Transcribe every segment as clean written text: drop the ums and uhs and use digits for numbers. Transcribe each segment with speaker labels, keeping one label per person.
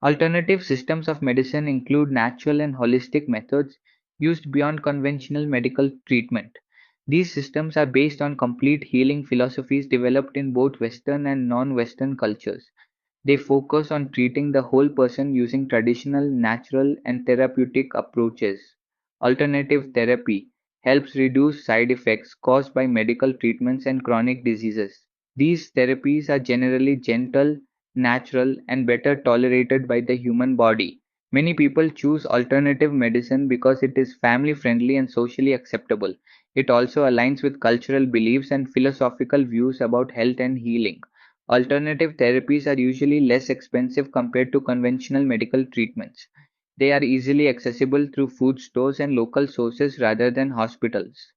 Speaker 1: Alternative systems of medicine include natural and holistic methods used beyond conventional medical treatment. These systems are based on complete healing philosophies developed in both Western and non Western cultures. They focus on treating the whole person using traditional, natural, and therapeutic approaches. Alternative therapy helps reduce side effects caused by medical treatments and chronic diseases. These therapies are generally gentle, natural, and better tolerated by the human body. Many people choose alternative medicine because it is family friendly and socially acceptable. It also aligns with cultural beliefs and philosophical views about health and healing. Alternative therapies are usually less expensive compared to conventional medical treatments. They are easily accessible through food stores and local sources rather than hospitals.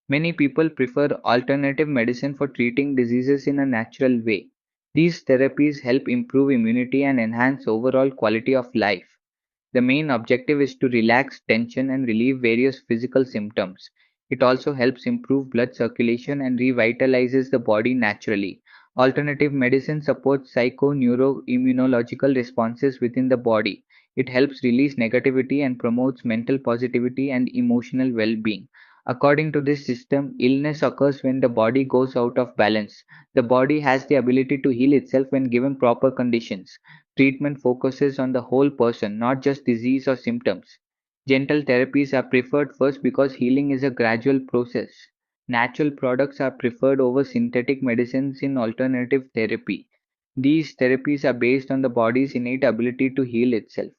Speaker 1: Many people prefer alternative medicine for treating diseases in a natural way. These therapies help improve immunity and enhance overall quality of life. The main objective is to relax tension and relieve various physical symptoms. It also helps improve blood circulation and revitalizes the body naturally. Alternative medicine supports psycho-neuroimmunological responses within the body. It helps release negativity and promotes mental positivity and emotional well being. According to this system, illness occurs when the body goes out of balance. The body has the ability to heal itself when given proper conditions. Treatment focuses on the whole person, not just disease or symptoms. Gentle therapies are preferred first because healing is a gradual process. Natural products are preferred over synthetic medicines in alternative therapy. These therapies are based on the body's innate ability to heal itself.